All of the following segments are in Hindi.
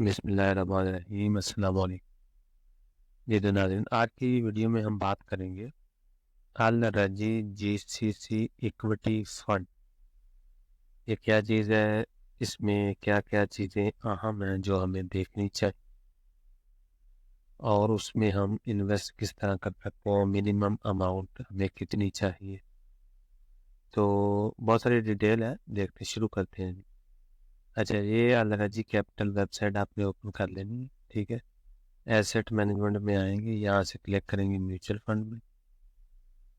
बिस्मिल्लाहिर्रहमानिर्रहीम अस्सलाम वालेकुम। ये तो नाज़रीन, आज की वीडियो में हम बात करेंगे अल रजी जीसीसी इक्विटी फंड। ये क्या चीज़ है, इसमें क्या क्या चीज़ें अहम हैं जो हमें देखनी चाहिए और उसमें हम इन्वेस्ट किस तरह कर सकते हैं, मिनिमम अमाउंट हमें कितनी चाहिए। तो बहुत सारी डिटेल है, देखते शुरू करते हैं। अच्छा, ये अल रजी कैपिटल वेबसाइट आपने ओपन कर लेनी है, ठीक है। एसेट मैनेजमेंट में आएंगे, यहाँ से क्लिक करेंगे म्यूचुअल फंड में।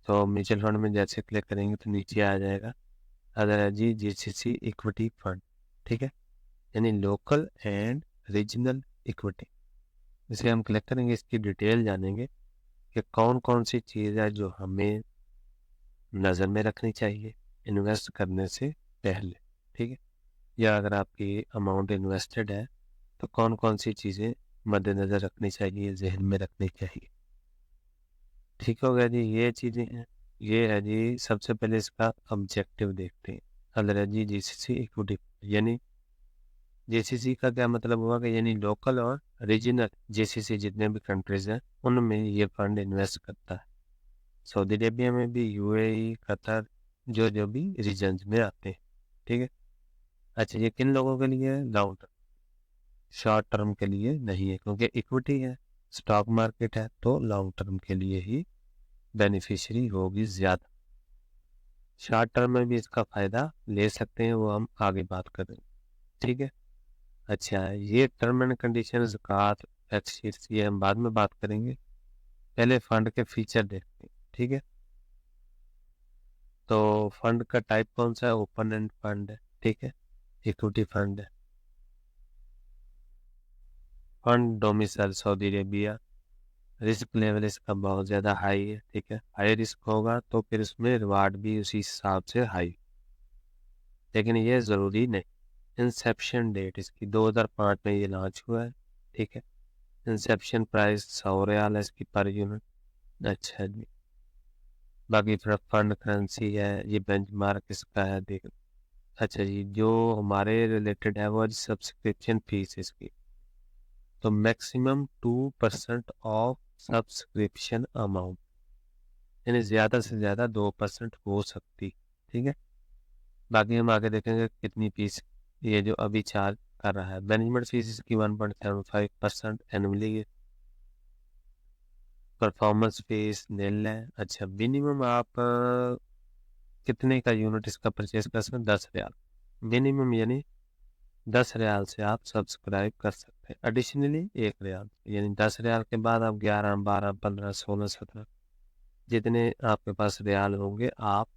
तो म्यूचुअल फंड में जैसे क्लिक करेंगे तो नीचे आ जाएगा अदाजी जीसीसी इक्विटी फंड, ठीक है, यानी लोकल एंड रीजनल इक्विटी। इसे हम क्लिक करेंगे, इसकी डिटेल जानेंगे कि कौन कौन सी चीज़ है जो हमें नज़र में रखनी चाहिए इन्वेस्ट करने से पहले, ठीक है। या अगर आपकी अमाउंट इन्वेस्टेड है तो कौन कौन सी चीज़ें मद्देनज़र रखनी चाहिए, जहन में रखनी चाहिए। ठीक हो गया जी, ये चीज़ें हैं। ये है जी, सबसे पहले इसका ऑब्जेक्टिव देखते हैं। अलरजी जीसीसी इक्विटी, यानी जीसीसी का क्या मतलब हुआ कि यानी लोकल और रीजनल जीसीसी जितने भी कंट्रीज हैं उनमें ये फंड इन्वेस्ट करता है। सऊदी अरेबिया में भी, यूएई, कतर, जो जो भी रीजन में आते हैं, ठीक है। अच्छा, ये किन लोगों के लिए है? लॉन्ग टर्म, शॉर्ट टर्म के लिए नहीं है, क्योंकि इक्विटी है, स्टॉक मार्केट है, तो लॉन्ग टर्म के लिए ही बेनिफिशियरी होगी ज़्यादा। शॉर्ट टर्म में भी इसका फ़ायदा ले सकते हैं, वो हम आगे बात करेंगे, ठीक है। अच्छा, ये टर्म एंड कंडीशन, ज़कात, फैक्ट शीट्स, ये हम बाद में बात करेंगे। पहले फंड के फीचर देखते हैं, ठीक है। तो फंड का टाइप कौन सा है? ओपन एंड फंड है, ठीक है, इक्विटी फंड है। Fund domicile Saudi Arabia. Risk level इसका बहुत ज़्यादा हाई है, ठीक है। हाई रिस्क होगा तो फिर उसमें रिवार्ड भी उसी हिसाब से हाई, लेकिन ये ज़रूरी नहीं। इंसेप्शन डेट इसकी 2005 में ये लॉन्च हुआ है, ठीक है। इंसेप्शन प्राइस 100 रियाल है इसकी पर यूनिट। अच्छा जी, बाकी फिर फंड करेंसी है, ये बेंचमार्क इसका है, देख। अच्छा जी, जो हमारे रिलेटेड है वो सब्सक्रिप्शन फीस इसकी, तो मैक्सिमम 2% ऑफ सब्सक्रिप्शन अमाउंट, यानी ज़्यादा से ज़्यादा 2% हो सकती, ठीक है। बाकी हम आगे देखेंगे कितनी फीस ये जो अभी चार्ज कर रहा है। मैनेजमेंट फीस इसकी 1.75% एनुअली। परफॉर्मेंस फीस नील है। अच्छा, मिनिमम आप कितने का यूनिट इसका परचेज कर सकते हैं? 10 रियाल मिनिमम, यानी 10 रियाल से आप सब्सक्राइब कर सकते हैं। एडिशनली 1 रियाल, यानी 10 रियाल के बाद आप 11, 12, 15, 16, 17 जितने आपके पास रियाल होंगे आप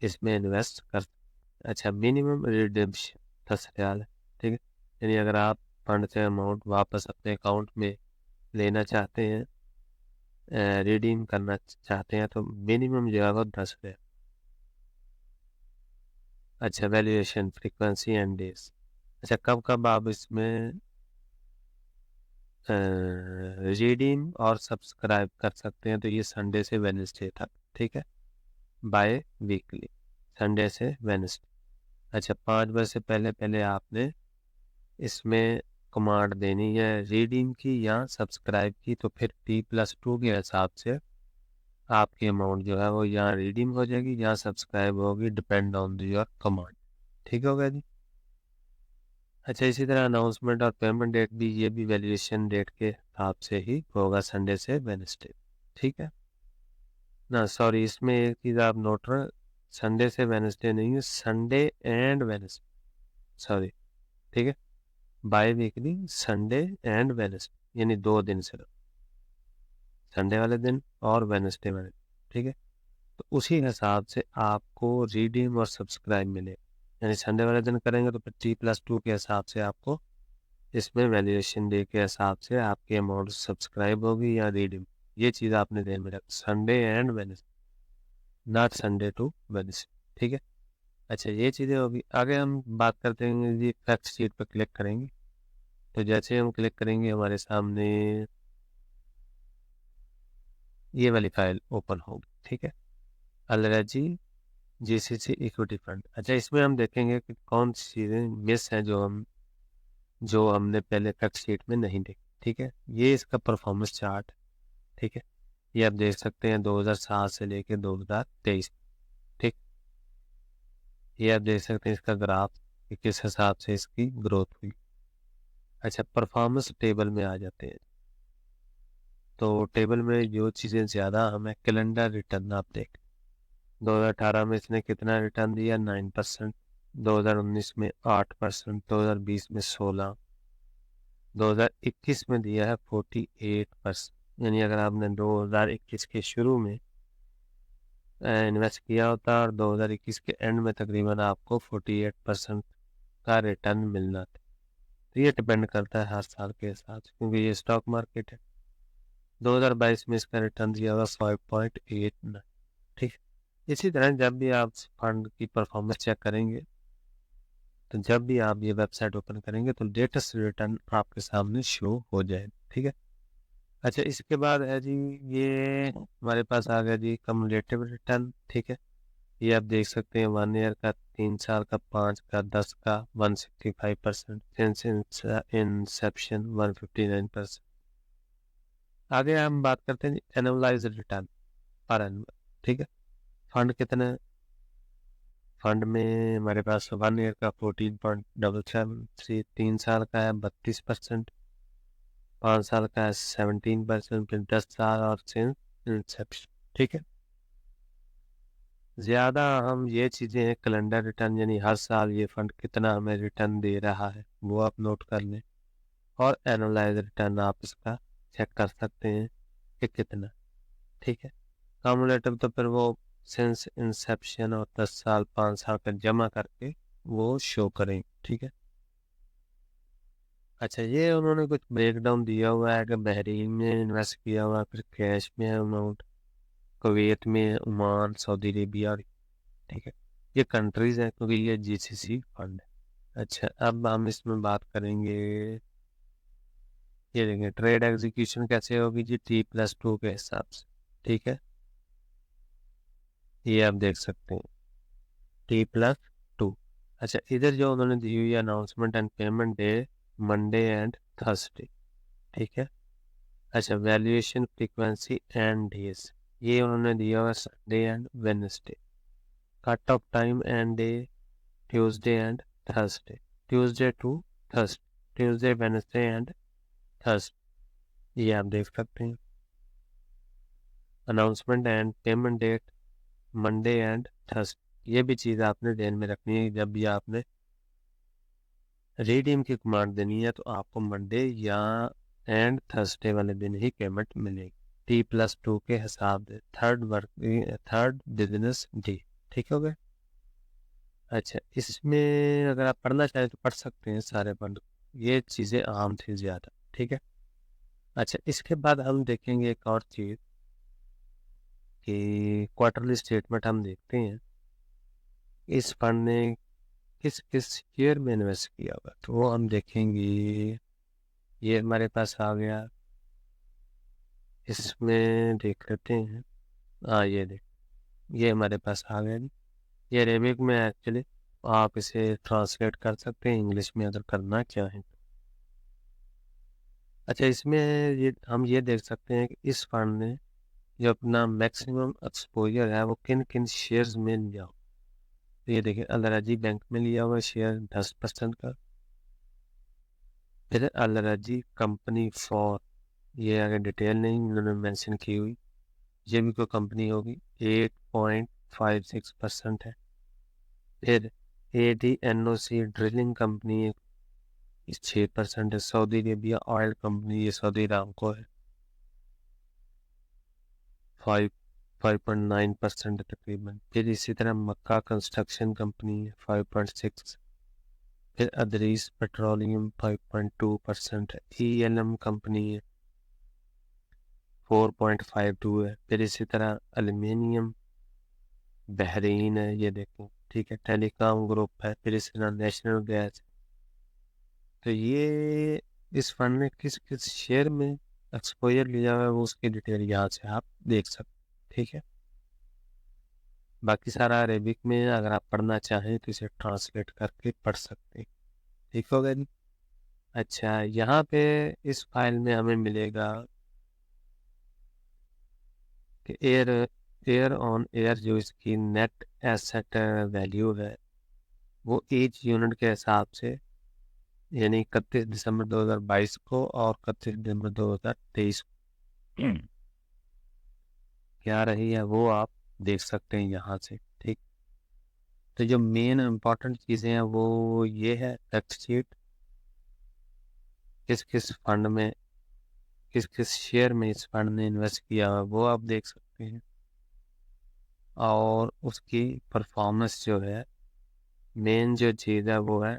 इसमें इन्वेस्ट कर सकते हैं। अच्छा, मिनिमम रिडेम्पशन 10 रियाल है, ठीक है। यानी अगर आप फंड से अमाउंट वापस अपने अकाउंट में लेना चाहते हैं, रिडीम करना चाहते हैं, तो मिनिमम जो है वो 10 रियाल। अच्छा, वैल्यूएशन, फ्रीक्वेंसी एंड डेज। अच्छा, कब कब आप इसमें रिडीम और सब्सक्राइब कर सकते हैं? तो ये संडे से वेडनेसडे तक, ठीक है, बाय वीकली, संडे से वेडनेसडे। अच्छा, 5 बजे से पहले पहले आपने इसमें कमांड देनी है रिडीम की या सब्सक्राइब की, तो फिर T+2 के हिसाब से आपकी अमाउंट जो है वो यहाँ रिडीम हो जाएगी, यहाँ सब्सक्राइब होगी, डिपेंड ऑन योर कमांड, ठीक हो गया जी। अच्छा, इसी तरह अनाउंसमेंट और पेमेंट डेट भी, ये भी वैल्यूएशन डेट के हिसाब से ही होगा, संडे से वेडनेसडे, ठीक है ना। सॉरी, इसमें एक चीज़ आप नोट रहे, संडे से वेडनेसडे नहीं है, संडे एंड वेडनेसडे, सॉरी, ठीक है, biweekly Sunday and Wednesday, यानी 2 दिन सिर्फ, संडे वाले दिन और वेडनेसडे वाले दिन, ठीक है। तो उसी हिसाब से आपको रिडीम और सब्सक्राइब मिले, यानी संडे वाले दिन करेंगे तो फिर T+2 के हिसाब से आपको इसमें वैल्यूएशन डे के हिसाब से आपकी अमाउंट सब्सक्राइब होगी या रिडीम। ये चीज़ आपने ध्यान में रख, Sunday and Wednesday, not Sunday to Wednesday, ठीक है। अच्छा, ये चीज़ें होगी। आगे हम बात करते हैं जी, फैक्ट शीट पर क्लिक करेंगे, तो जैसे हम क्लिक करेंगे हमारे सामने ये वाली फाइल ओपन होगी, ठीक है, अलरजी जीसीसी इक्विटी फंड। अच्छा, इसमें हम देखेंगे कि कौन सी चीज़ें मिस हैं जो हम जो हमने पहले फैक्ट शीट में नहीं देखी। ठीक है, ये इसका परफॉर्मेंस चार्ट। ठीक है, ये आप देख सकते हैं 2007 से लेके 2023। ठीक, ये आप देख सकते हैं इसका ग्राफ कि किस हिसाब से इसकी ग्रोथ हुई। अच्छा, परफॉर्मेंस टेबल में आ जाते हैं। तो टेबल में जो चीज़ें ज़्यादा हमें कैलेंडर रिटर्न आप देख, 2018 में इसने कितना रिटर्न दिया, 9%। 2019 में 8%। 2020 में 16। 2021 में दिया है 48%। यानी अगर आपने 2021 के शुरू में इन्वेस्ट किया होता और 2021 के एंड में तकरीबन आपको 48% का रिटर्न मिलना था। तो ये डिपेंड करता है हर साल के हिसाब से, क्योंकि ये स्टॉक मार्केट है। 2022 में इसका रिटर्न दिया होगा 5.89। ठीक, इसी तरह जब भी आप फंड की परफॉर्मेंस चेक करेंगे, तो जब भी आप ये वेबसाइट ओपन करेंगे तो लेटेस्ट रिटर्न आपके सामने शो हो जाए। ठीक है। अच्छा, इसके बाद है जी, ये हमारे पास आ गया जी कम्युलेटिव रिटर्न। ठीक है, ये आप देख सकते हैं 1 ईयर का, 3 साल का, 5 का, 10 का 165%, सिंस इंसेप्शन 159%। आगे हम बात करते हैं एनुअलाइज रिटर्न पर एनुअल। ठीक है, फंड कितने, फंड में हमारे पास 1 ईयर का 14.773, 3 साल का है 32%, 5 साल का है 17%, फिर 10 साल और सिंस इंसेप्शन। ठीक है, ज़्यादा हम ये चीज़ें हैं कैलेंडर रिटर्न, यानी हर साल ये फंड कितना हमें रिटर्न दे रहा है वो आप नोट कर लें, और एनुअलाइज रिटर्न आप इसका चेक कर सकते हैं कि कितना। ठीक है, कम्युलेटिव तो फिर वो सिंस इंसेप्शन और 10 साल 5 साल का जमा करके वो शो करें। ठीक है। अच्छा, ये उन्होंने कुछ ब्रेक डाउन दिया हुआ है कि बहरीन में इन्वेस्ट किया हुआ, फिर कैश में अमाउंट, कुवैत में, ओमान, सऊदी अरेबिया। ठीक है, ये कंट्रीज हैं क्योंकि ये जीसीसी फंड है। अच्छा, अब हम इसमें बात करेंगे, ये देखेंगे ट्रेड एग्जीक्यूशन कैसे होगी जी, T+2 के हिसाब से। ठीक है, ये आप देख सकते हैं T+2। अच्छा, इधर जो उन्होंने दी हुई announcement and payment day, Monday and Thursday. ठीक है। अच्छा, वैल्यूएशन फ्रीक्वेंसी एंड डेज, ये उन्होंने दिया हुआ Sunday and Wednesday. Cut off time and day, Tuesday and Thursday, Tuesday to Thursday, Tuesday Wednesday and Thursday, ये आप देख सकते हैं। Announcement and payment date, Monday and Thursday, ये भी चीज़ आपने ध्यान में रखनी है। जब भी आपने रिडीम की कमांड देनी है तो आपको मंडे या एंड थर्सडे वाले दिन ही पेमेंट मिलेगी, T+2 के हिसाब से, थर्ड बिजनेस डे। ठीक हो गया। अच्छा, इसमें अगर आप पढ़ना चाहें तो पढ़ सकते हैं सारे फंड, ये चीज़ें आम थी ज़्यादा। ठीक है। अच्छा, इसके बाद हम देखेंगे एक और चीज़ कि क्वार्टरली स्टेटमेंट हम देखते हैं इस फंड ने किस किस शेयर में इन्वेस्ट किया हुआ, तो वो हम देखेंगे। ये हमारे पास आ गया, इसमें देख लेते हैं। हाँ, ये देख, ये हमारे पास आ गया। ये अरेबिक में एक्चुअली, आप इसे ट्रांसलेट कर सकते हैं इंग्लिश में अगर करना चाहें। अच्छा, इसमें हम ये देख सकते हैं कि इस फंड ने जो अपना मैक्सिमम एक्सपोजर है वो किन किन शेयर्स में लिया हो। तो ये देखिए, अलराजी बैंक में लिया हुआ शेयर 10% का, फिर अलराजी कंपनी फॉर, ये आगे डिटेल नहीं उन्होंने मेंशन की हुई, ये भी कोई कंपनी होगी, 8.56% है। फिर ADNOC ड्रिलिंग कंपनी 6% है। सऊदी अरेबिया ऑयल कंपनी, ये सऊदी अरामको है, 5.9% तकरीबन। फिर इसी तरह मक्का कंस्ट्रक्शन कंपनी है 5.6। फिर अदरीस पेट्रोलियम 5.2% है। ELM कंपनी है 4.52 है। फिर इसी तरह एल्यूमिनियम बहरीन है, ये देखो। ठीक है, टेलीकॉम ग्रुप है, फिर इसी तरह नेशनल गैस। तो ये इस फंड ने किस किस शेयर में एक्सपोजर लिया हुआ है वो उसकी डिटेल यहाँ से आप देख सकते। ठीक है, बाकी सारा अरेबिक में अगर आप पढ़ना चाहें तो इसे ट्रांसलेट करके पढ़ सकते हैं। ठीक होगा जी। अच्छा, यहाँ पे इस फाइल में हमें मिलेगा कि एयर ऑन एयर जो इसकी नेट एसेट वैल्यू है वो ईच यूनिट के हिसाब से, यानी 31 दिसंबर 2022 को और 31 दिसंबर 2023 को क्या रही है वो आप देख सकते हैं यहाँ से। ठीक, तो जो मेन इम्पोर्टेंट चीज़ें हैं वो ये है फैक्ट शीट, किस किस फंड में, किस किस शेयर में इस फंड ने इन्वेस्ट किया है वो आप देख सकते हैं, और उसकी परफॉर्मेंस जो है, मेन जो चीज़ है वो है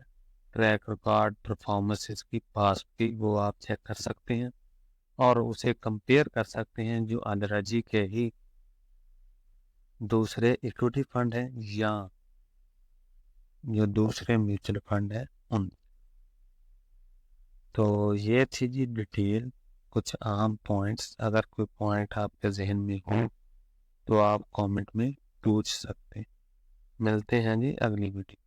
ट्रैक रिकॉर्ड परफॉर्मेंस इसकी पास्ट की, वो आप चेक कर सकते हैं और उसे कंपेयर कर सकते हैं जो अदराजी के ही दूसरे इक्विटी फंड हैं या जो दूसरे म्यूचुअल फंड है उन। तो ये थी जी डिटेल, कुछ आम पॉइंट्स। अगर कोई पॉइंट आपके जहन में हो तो आप कमेंट में पूछ सकते हैं। मिलते हैं जी अगली वीडियो।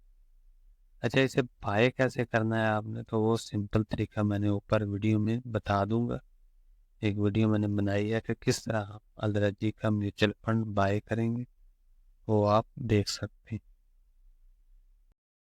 अच्छा, इसे बाय कैसे करना है आपने, तो वो सिंपल तरीका मैंने ऊपर वीडियो में बता दूंगा। एक वीडियो मैंने बनाई है कि किस तरह आप अल रजी का म्यूचुअल फंड बाय करेंगे, वो आप देख सकते हैं।